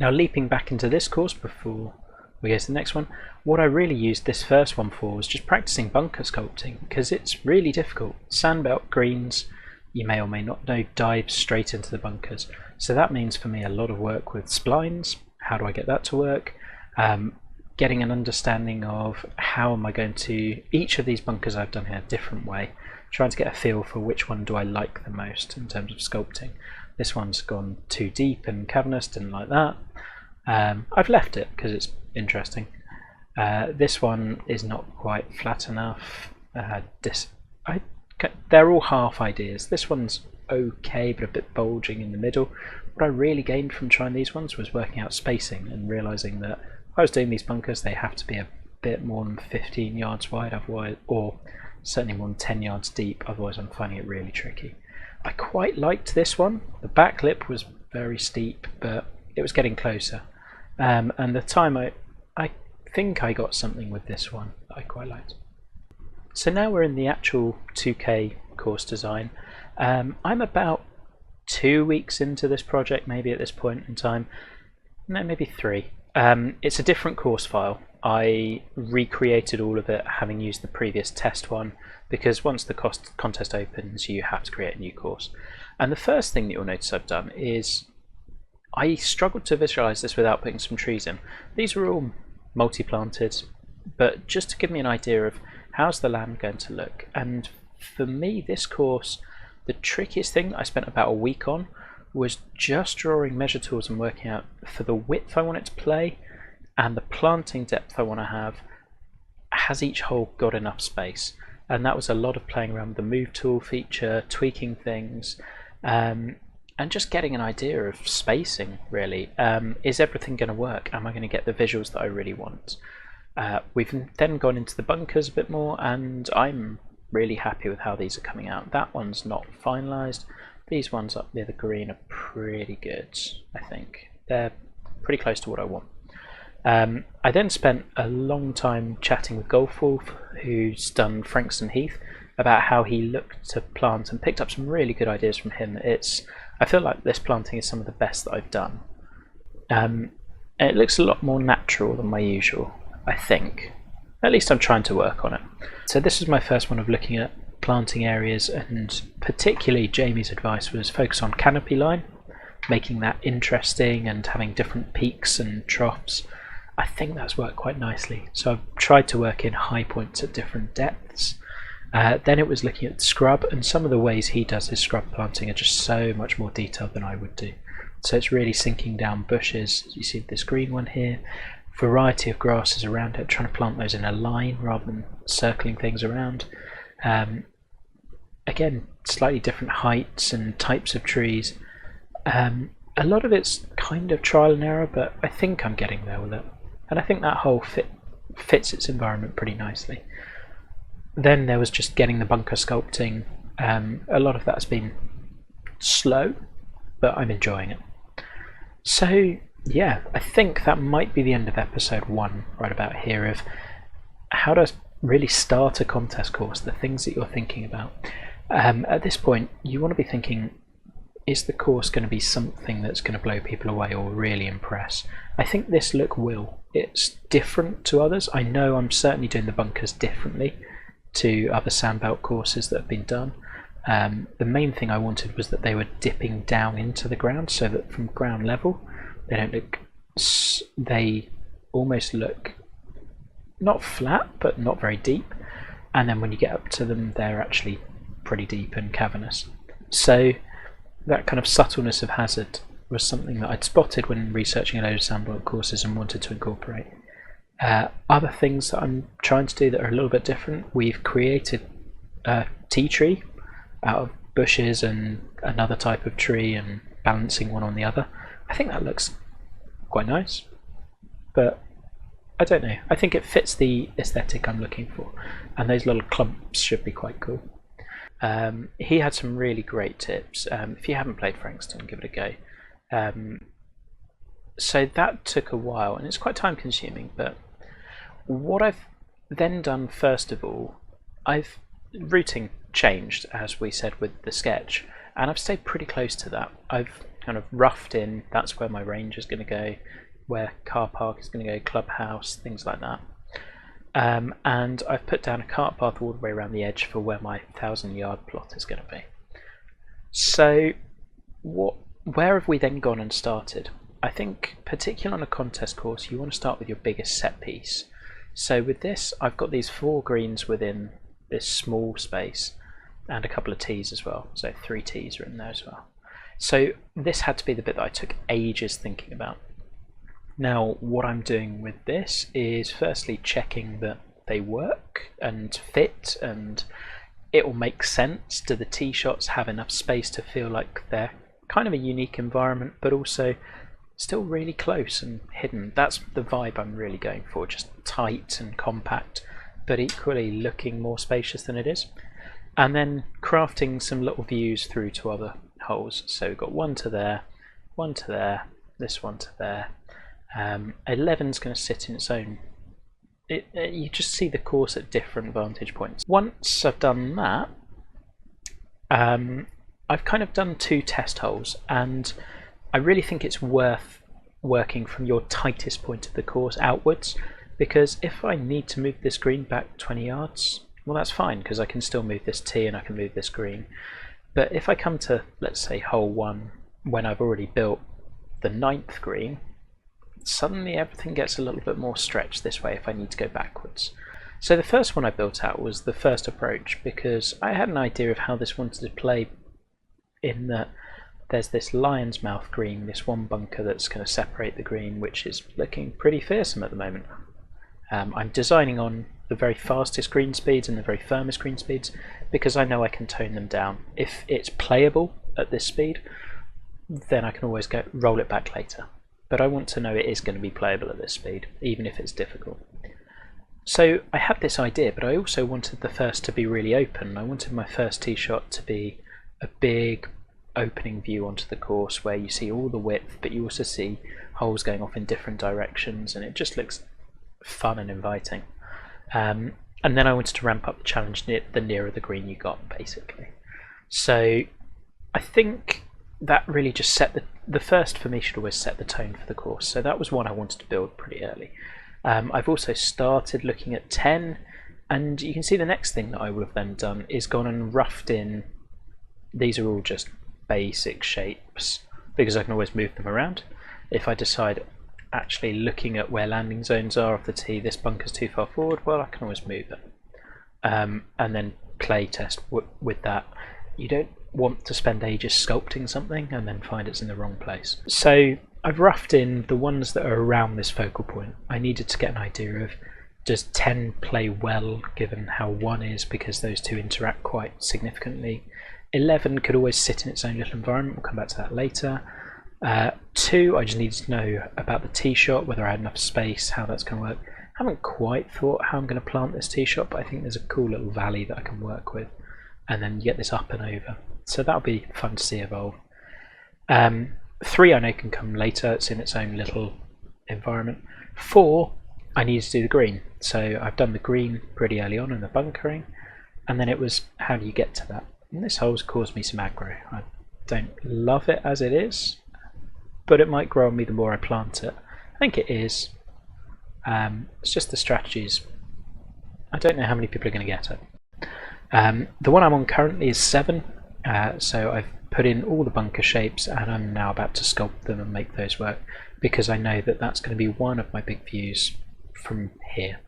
Now, leaping back into this course before we go to the next one, what I really used this first one for was just practicing bunker sculpting, because it's really difficult. Sandbelt greens, you may or may not know, dive straight into the bunkers. So that means for me a lot of work with splines. How do I get that to work? Getting an understanding of how am I going to, each of these bunkers I've done here a different way, trying to get a feel for which one do I like the most in terms of sculpting. This one's gone too deep and cavernous, didn't like that. I've left it because it's interesting. This one is not quite flat enough. They're all half ideas. This one's okay but a bit bulging in the middle. What I really gained from trying these ones was working out spacing and realising that if I was doing these bunkers they have to be a bit more than 15 yards wide, otherwise, or certainly more than 10 yards deep, otherwise I'm finding it really tricky. I quite liked this one. The back lip was very steep but it was getting closer, and the time I think I got something with this one that I quite liked. So now we're in the actual 2K course design. I'm about 2 weeks into this project, maybe at this point in time. No, maybe 3. It's a different course file. I recreated all of it having used the previous test one, because once the contest opens you have to create a new course. And the first thing that you'll notice I've done is I struggled to visualize this without putting some trees in. These were all multi-planted, but just to give me an idea of how's the land going to look. And for me, this course, the trickiest thing that I spent about a week on was just drawing measure tools and working out for the width I want it to play and the planting depth I want to have, has each hole got enough space? And that was a lot of playing around with the move tool feature, tweaking things, and just getting an idea of spacing, really. Is everything going to work? Am I going to get the visuals that I really want? We've then gone into the bunkers a bit more, and I'm really happy with how these are coming out. That one's not finalised. These ones up near the green are pretty good, I think. They're pretty close to what I want. I then spent a long time chatting with Golfwolf, who's done Frankston Heath, about how he looked to plant, and picked up some really good ideas from him. I feel like this planting is some of the best that I've done. It looks a lot more natural than my usual, I think. At least I'm trying to work on it. So this is my first one of looking at planting areas, and particularly Jamie's advice was focus on canopy line, making that interesting and having different peaks and troughs. I think that's worked quite nicely. So I've tried to work in high points at different depths. Then it was looking at scrub, and some of the ways he does his scrub planting are just so much more detailed than I would do. So it's really sinking down bushes. You see this green one here, variety of grasses around it, trying to plant those in a line rather than circling things around. Again, slightly different heights and types of trees. A lot of it's kind of trial and error, but I think I'm getting there with it. And I think that hole fits its environment pretty nicely. Then there was just getting the bunker sculpting. A lot of that's been slow, but I'm enjoying it. So yeah, I think that might be the end of episode 1 right about here, of how to really start a contest course, the things that you're thinking about. At this point you want to be thinking, is the course going to be something that's going to blow people away or really impress? I think this look will. It's different to others. I know I'm certainly doing the bunkers differently to other sandbelt courses that have been done. The main thing I wanted was that they were dipping down into the ground, so that from ground level they don't look, they almost look not flat but not very deep, and then when you get up to them they're actually pretty deep and cavernous. So that kind of subtleness of hazard was something that I'd spotted when researching a load of sandbelt courses and wanted to incorporate. Other things that I'm trying to do that are a little bit different, we've created a tea tree out of bushes and another type of tree and balancing one on the other. I think that looks quite nice, but I don't know. I think it fits the aesthetic I'm looking for, and those little clumps should be quite cool. He had some really great tips. If you haven't played Frankston, give it a go. So that took a while, and it's quite time consuming, but what I've then done first of all, routing changed, as we said with the sketch, and I've stayed pretty close to that. I've kind of roughed in, that's where my range is going to go, where car park is going to go, clubhouse, things like that. And I've put down a cart path all the way around the edge for where my 1,000-yard plot is going to be. So where have we then gone and started? I think, particularly on a contest course, you want to start with your biggest set piece. So with this, I've got these 4 greens within this small space, and a couple of tees as well, so 3 tees are in there as well. So this had to be the bit that I took ages thinking about. Now what I'm doing with this is firstly checking that they work and fit and it will make sense. Do the tee shots have enough space to feel like they're kind of a unique environment, but also still really close and hidden? That's the vibe I'm really going for, just tight and compact, but equally looking more spacious than it is. And then crafting some little views through to other holes. So we've got 1 to there, 1 to there, this 1 to there. 11's going to sit in its own. You just see the course at different vantage points. Once I've done that, I've kind of done 2 test holes, and I really think it's worth working from your tightest point of the course outwards, because if I need to move this green back 20 yards, well that's fine, because I can still move this tee and I can move this green. But if I come to, let's say, hole 1 when I've already built the 9th green, suddenly everything gets a little bit more stretched this way if I need to go backwards. So the first one I built out was the first approach, because I had an idea of how this wanted to play, in that there's this lion's mouth green, this one bunker that's going to separate the green, which is looking pretty fearsome at the moment. I'm designing on the very fastest green speeds and the very firmest green speeds, because I know I can tone them down. If it's playable at this speed, then I can always roll it back later. But I want to know it is going to be playable at this speed, even if it's difficult. So I had this idea, but I also wanted the first to be really open. I wanted my first tee shot to be a big opening view onto the course where you see all the width, but you also see holes going off in different directions, and it just looks fun and inviting. And then I wanted to ramp up the challenge the nearer the green you got, basically. So I think that really just set the first for me should always set the tone for the course. So that was one I wanted to build pretty early. I've also started looking at 10, and you can see the next thing that I would have then done is gone and roughed in. These are all just basic shapes because I can always move them around. If I decide actually looking at where landing zones are of the tee, this bunker's too far forward, well I can always move it. And then play test with that. You don't want to spend ages sculpting something and then find it's in the wrong place. So I've roughed in the ones that are around this focal point. I needed to get an idea of, does 10 play well given how 1 is, because those two interact quite significantly. 11 could always sit in its own little environment, we'll come back to that later. 2, I just needed to know about the tee shot, whether I had enough space, how that's going to work. I haven't quite thought how I'm going to plant this tee shot, but I think there's a cool little valley that I can work with, and then you get this up and over. So that'll be fun to see evolve. 3 I know can come later, it's in its own little environment. 4, I need to do the green. So I've done the green pretty early on in the bunkering, and then it was how do you get to that? And this hole's caused me some aggro. I don't love it as it is, but it might grow on me the more I plant it. I think it is. It's just the strategies. I don't know how many people are going to get it. The one I'm on currently is 7, so I've put in all the bunker shapes and I'm now about to sculpt them and make those work, because I know that that's going to be one of my big views from here.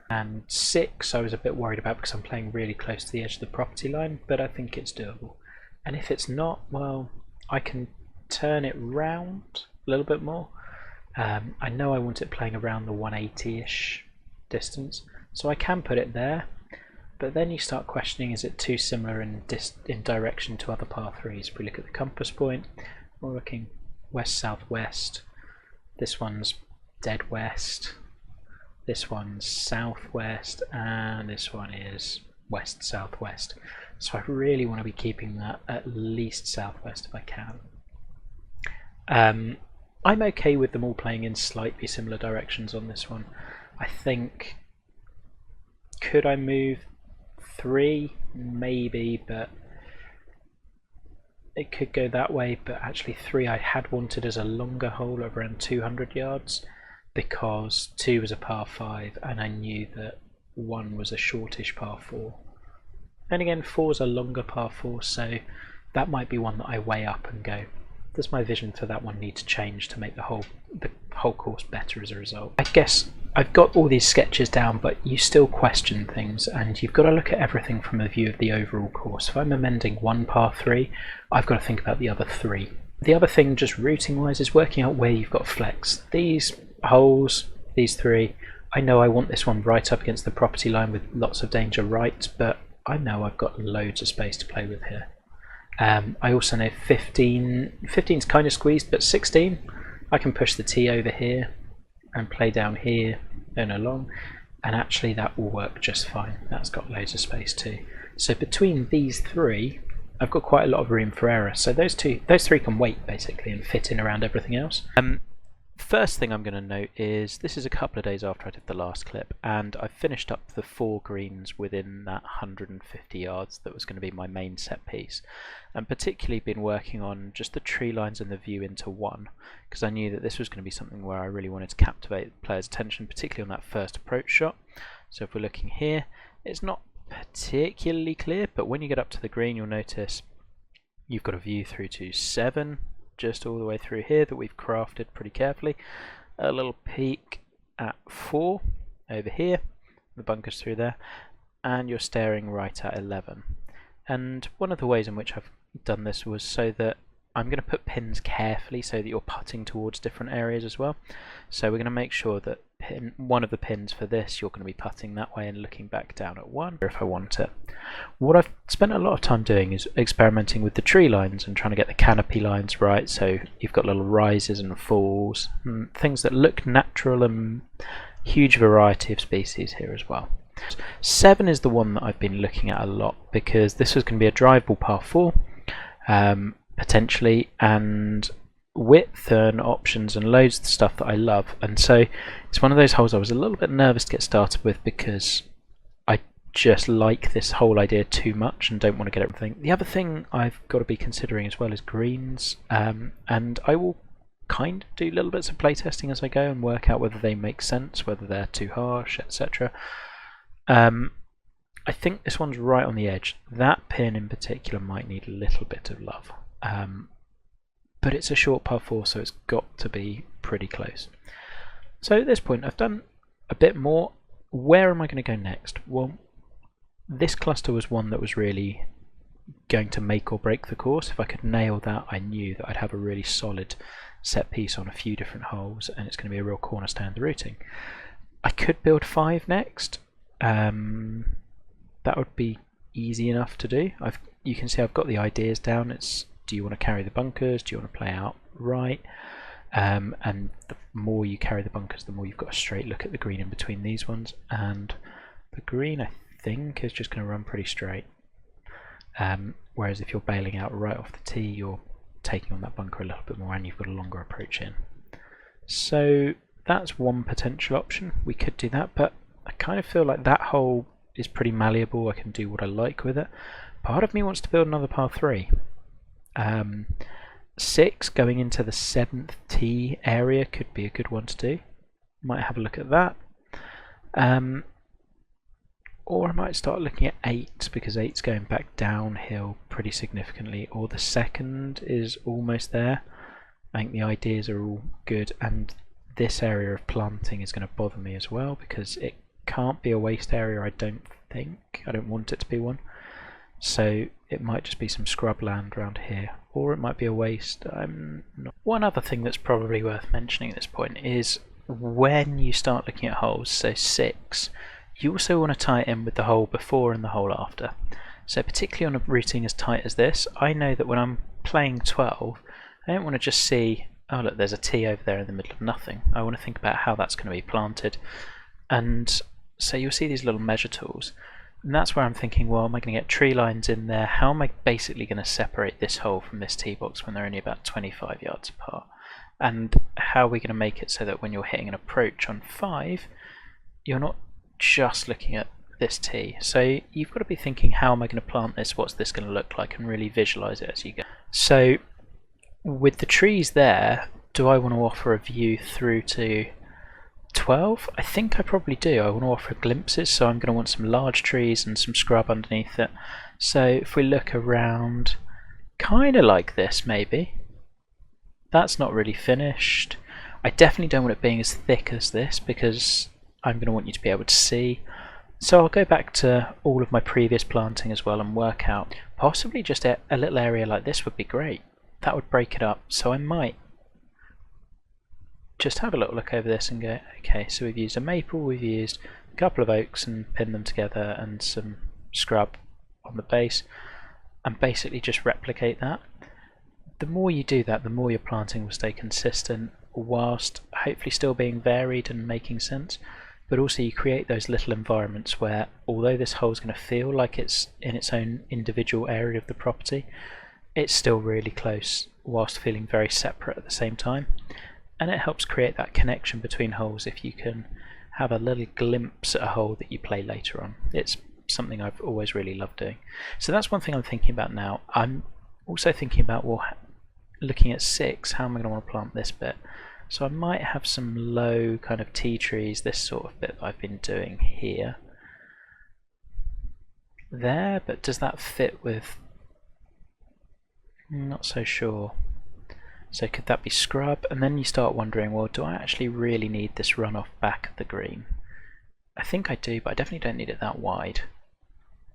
And 6 I was a bit worried about because I'm playing really close to the edge of the property line, but I think it's doable. And if it's not, well, I can turn it round a little bit more. I know I want it playing around the 180-ish distance, so I can put it there, but then you start questioning, is it too similar in direction to other par 3s? If we look at the compass point, we're looking west-southwest, this one's dead west, this one's southwest, and this one is west-southwest. So I really want to be keeping that at least southwest if I can. I'm okay with them all playing in slightly similar directions on this one. I think, could I move 3? Maybe, but it could go that way, but actually 3 I had wanted as a longer hole of around 200 yards because 2 was a par 5 and I knew that 1 was a shortish par 4. And again, 4 is a longer par 4, so that might be one that I weigh up and go, does my vision for that one need to change to make the whole course better as a result? I guess I've got all these sketches down, but you still question things, and you've got to look at everything from a view of the overall course. If I'm amending one par 3, I've got to think about the other 3. The other thing, just routing wise, is working out where you've got flex. These holes, these 3, I know I want this one right up against the property line with lots of danger right, but I know I've got loads of space to play with here. I also know 15's kind of squeezed, but 16, I can push the tee over here and play down here and along, and actually that will work just fine. That's got loads of space too. So between these 3, I've got quite a lot of room for error. So those 3 can wait basically and fit in around everything else. First thing I'm going to note is this is a couple of days after I did the last clip, and I finished up the 4 greens within that 150 yards that was going to be my main set piece, and particularly been working on just the tree lines and the view into 1, because I knew that this was going to be something where I really wanted to captivate the players' attention, particularly on that first approach shot. So if we're looking here, it's not particularly clear, but when you get up to the green you'll notice you've got a view through to 7, just all the way through here that we've crafted pretty carefully. A little peak at 4 over here, the bunker's through there, and you're staring right at 11. And one of the ways in which I've done this was so that I'm going to put pins carefully so that you're putting towards different areas as well. So we're going to make sure that one of the pins for this, you're going to be putting that way and looking back down at 1 if I want it. What I've spent a lot of time doing is experimenting with the tree lines and trying to get the canopy lines right, so you've got little rises and falls, and things that look natural, and huge variety of species here as well. 7 is the one that I've been looking at a lot because this was going to be a drivable par 4 potentially, and width and options and loads of stuff that I love, and so it's one of those holes I was a little bit nervous to get started with because I just like this whole idea too much and don't want to get everything. The other thing I've got to be considering as well is greens, and I will kind of do little bits of playtesting as I go and work out whether they make sense, whether they're too harsh, etc. I think this one's right on the edge. That pin in particular might need a little bit of love. But it's a short par 4, so it's got to be pretty close. So at this point I've done a bit more. Where am I going to go next? Well, this cluster was one that was really going to make or break the course. If I could nail that, I knew that I'd have a really solid set piece on a few different holes, and it's going to be a real cornerstone of the routing. I could build 5 next. That would be easy enough to do. You can see I've got the ideas down. It's, do you want to carry the bunkers? Do you want to play out right? And the more you carry the bunkers, the more you've got a straight look at the green in between these ones. And the green, I think, is just going to run pretty straight. Whereas if you're bailing out right off the tee, you're taking on that bunker a little bit more, and you've got a longer approach in. So that's one potential option. We could do that, but I kind of feel like that hole is pretty malleable. I can do what I like with it. Part of me wants to build another par 3. 6 going into the 7th tee area could be a good one to do. Might have a look at that. Or I might start looking at 8 because 8's going back downhill pretty significantly, or the 2nd is almost there. I think the ideas are all good, and this area of planting is going to bother me as well because it can't be a waste area, I don't think. I don't want it to be one. So it might just be some scrub land around here, or it might be a waste. I'm not. One other thing that's probably worth mentioning at this point is when you start looking at holes, so 6, you also want to tie it in with the hole before and the hole after. So particularly on a routing as tight as this, I know that when I'm playing 12, I don't want to just see, oh look, there's a tee over there in the middle of nothing. I want to think about how that's going to be planted. And so you'll see these little measure tools. And that's where I'm thinking, well, am I going to get tree lines in there? How am I basically going to separate this hole from this tee box when they're only about 25 yards apart? And how are we going to make it so that when you're hitting an approach on 5, you're not just looking at this tee. So you've got to be thinking, how am I going to plant this, what's this going to look like, and really visualize it as you go. So with the trees there, do I want to offer a view through to 12? I think I probably do. I want to offer glimpses, so I'm going to want some large trees and some scrub underneath it. So if we look around, kind of like this maybe. That's not really finished. I definitely don't want it being as thick as this because I'm going to want you to be able to see. So I'll go back to all of my previous planting as well and work out, possibly just a little area like this would be great. That would break it up. So I might just have a little look over this and go, okay, so we've used a maple, we've used a couple of oaks and pinned them together, and some scrub on the base, and basically just replicate that. The more you do that, the more your planting will stay consistent, whilst hopefully still being varied and making sense. But also you create those little environments where, although this hole is going to feel like it's in its own individual area of the property, it's still really close whilst feeling very separate at the same time. And it helps create that connection between holes if you can have a little glimpse at a hole that you play later on. It's something I've always really loved doing. So that's one thing I'm thinking about now. I'm also thinking about, well, looking at 6, how am I going to want to plant this bit? So I might have some low kind of tea trees, this sort of bit that I've been doing here. There, but does that fit with... not so sure. So could that be scrub? And then you start wondering, well, do I actually really need this runoff back of the green? I think I do, but I definitely don't need it that wide.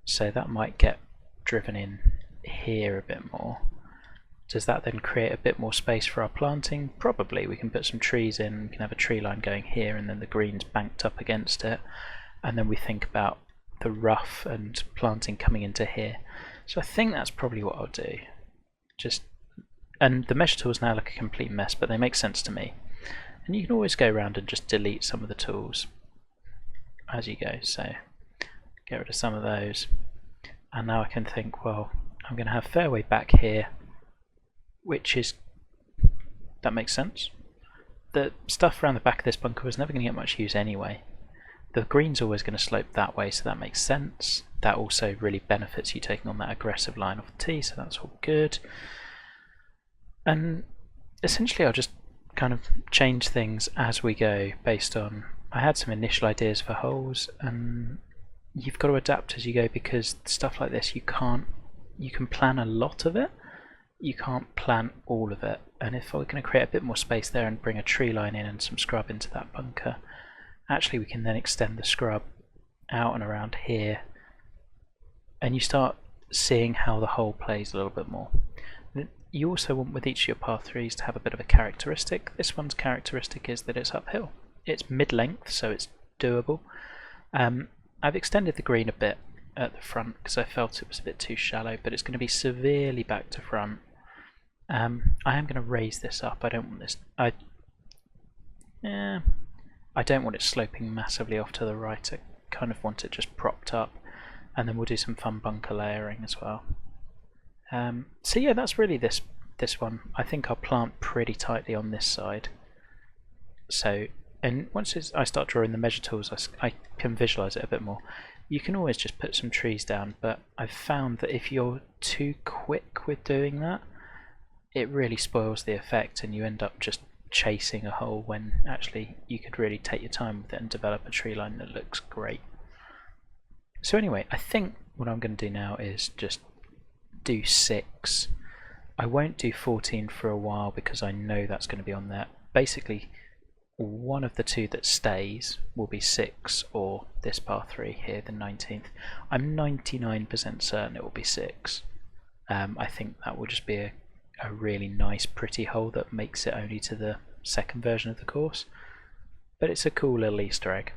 So that might get driven in here a bit more. Does that then create a bit more space for our planting? Probably. We can put some trees in, we can have a tree line going here, and then the green's banked up against it. And then we think about the rough and planting coming into here. So I think that's probably what I'll do. And the measure tools now look a complete mess, but they make sense to me. And you can always go around and just delete some of the tools as you go. So get rid of some of those. And now I can think, well, I'm going to have fairway back here, which is, that makes sense. The stuff around the back of this bunker was never going to get much use anyway. The green's always going to slope that way, so that makes sense. That also really benefits you taking on that aggressive line off the tee, so that's all good. And essentially I'll just kind of change things as we go based on, I had some initial ideas for holes, and you've got to adapt as you go, because stuff like this you can plan a lot of it, you can't plan all of it. And if we're going to create a bit more space there and bring a tree line in and some scrub into that bunker, actually we can then extend the scrub out and around here, and you start seeing how the hole plays a little bit more. You also want with each of your par 3s to have a bit of a characteristic. This one's characteristic is that it's uphill. It's mid-length, so it's doable. I've extended the green a bit at the front because I felt it was a bit too shallow, but it's going to be severely back to front. I am going to raise this up. I don't want this. I don't want it sloping massively off to the right. I kind of want it just propped up, and then we'll do some fun bunker layering as well. So yeah, that's really this one. I think I'll plant pretty tightly on this side. So, and once I start drawing the measure tools, I can visualize it a bit more. You can always just put some trees down, but I've found that if you're too quick with doing that, it really spoils the effect, and you end up just chasing a hole when actually you could really take your time with it and develop a tree line that looks great. So anyway, I think what I'm going to do now is just do 6. I won't do 14 for a while because I know that's going to be on there. Basically, one of the two that stays will be 6 or this par 3 here, the 19th. I'm 99% certain it will be 6. I think that will just be a really nice pretty hole that makes it only to the second version of the course, but it's a cool little Easter egg.